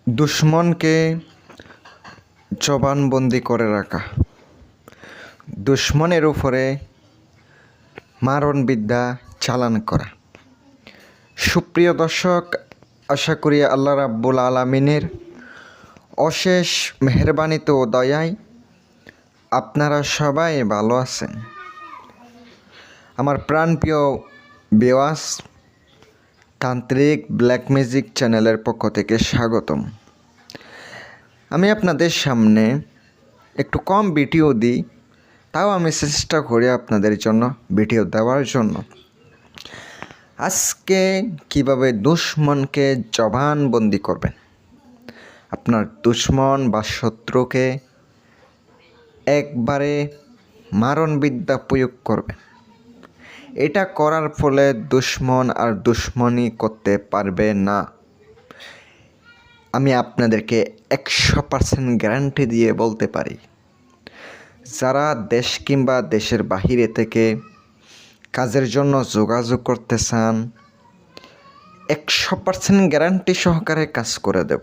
দুশ্মনকে জবানবন্দি করে রাখা, দুশ্মনের উপরে মারণবিদ্যা চালান করা। সুপ্রিয় দর্শক, আশা করি আল্লাহ রাব্বুল আলামিনের অশেষ মেহেরবানিতে ও দয়ায় আপনারা সবাই ভালো আছেন। আমার প্রাণপ্রিয় ভিউয়ার্স, তান্ত্রিক ব্ল্যাক ম্যাজিক চ্যানেলের পক্ষ থেকে স্বাগতম। আমি আপনাদের সামনে একটু কম ভিডিও দিই, তাও আমি চেষ্টা করি আপনাদের জন্য ভিডিও দেওয়ার জন্য। আজকে কিভাবে দুশ্মনকে জবানবন্দি করবেন, আপনার দুশ্মন বা শত্রুকে একবারে মারণবিদ্যা প্রয়োগ করবেন। এটা করার ফলে দুশ্মন আর দুশ্মনী করতে পারবে না। আমি আপনাদেরকে 100% গ্যারান্টি দিয়ে বলতে পারি। যারা দেশ কিংবা দেশের বাহিরে থেকে কাজের জন্য যোগাযোগ করতে চান, 100% গ্যারান্টি সহকারে কাজ করে দেব।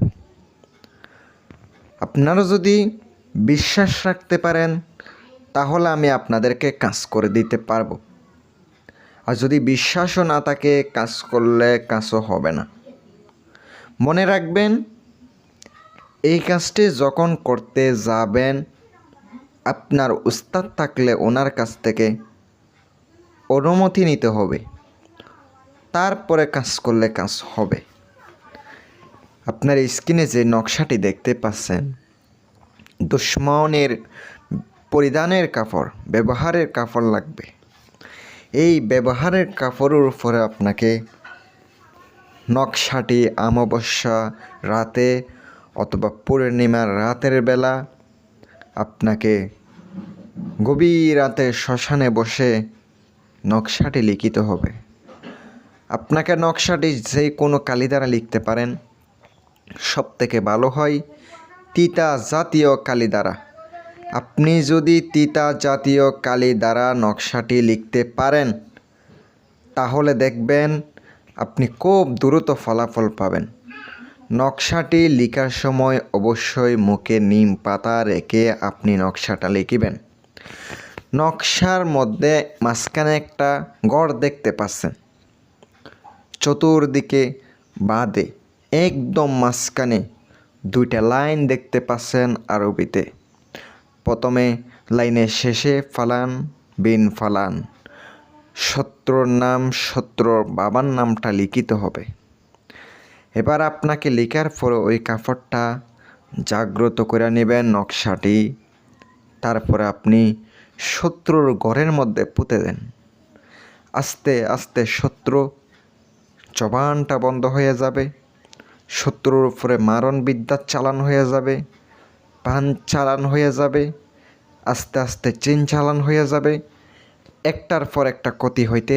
আপনারা যদি বিশ্বাস রাখতে পারেন তাহলে আমি আপনাদেরকে কাজ করে দিতে পারবো। আর যদি বিশ্বাসও না থাকে, কাজ করলে কাজও হবে না। মনে রাখবেন, এই কাজটি যখন করতে যাবেন, আপনার উস্তাদ থাকলে ওনার কাছ থেকে অনুমতি নিতে হবে, তারপরে কাজ করলে কাজ হবে। আপনার স্ক্রিনে যে নকশাটি দেখতে পাচ্ছেন, দুশ্মনের পরিধানের কাপড়, ব্যবহারের কাপড় লাগবে। এই ব্যবহারের কাপড়ের উপরে আপনাকে নকশাটি অমাবস্যা রাতে অথবা পূর্ণিমার রাতের বেলা আপনাকে গভীর রাতে শ্মশানে বসে নকশাটি লিখিতে হবে। আপনাকে নকশাটি যে কোনো কালি দ্বারা লিখতে পারেন, সবথেকে ভালো হয় তিতা জাতীয় কালি দ্বারা। আপনি যদি তিতা জাতীয় কালি দ্বারা নকশাটি লিখতে পারেন তাহলে দেখবেন আপনি খুব দ্রুত ফলাফল পাবেন। নকশাটি লেখার সময় অবশ্যই মুখে নিম পাতা রেখে আপনি নকশাটা লিখবেন। নকশার মধ্যে মাঝখানে একটা গড় দেখতে পাচ্ছেন, চতুর্দিকে বাঁধে একদম মাঝখানে দুইটা লাইন দেখতে পাচ্ছেন আরবিতে। প্রথমে লাইনের শেষে ফালান বিন ফালান, শত্রুর নাম, শত্রুর বাবার নামটা লিখিতে হবে। এবার আপনাকে লেখার পরে ওই কাপড়টা জাগ্রত করে নেবেন নকশাটি। তারপরে আপনি শত্রুর ঘরের মধ্যে পুঁতে দেন। আস্তে আস্তে শত্রু জবানটা বন্ধ হয়ে যাবে, শত্রুর উপরে মারণবিদ্যা চালান হয়ে যাবে, পান চালান হয়ে যাবে, আস্তে আস্তে চিন চালান হয়ে যাবে। একটার পর একটা ক্ষতি হইতে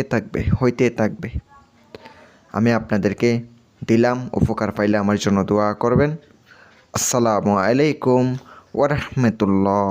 থাকবে। আমি আপনাদেরকে দিলাম, উপকার পাইলে আমার জন্য দোয়া করবেন। আসসালামু আলাইকুম ওয়া রাহমাতুল্লাহ।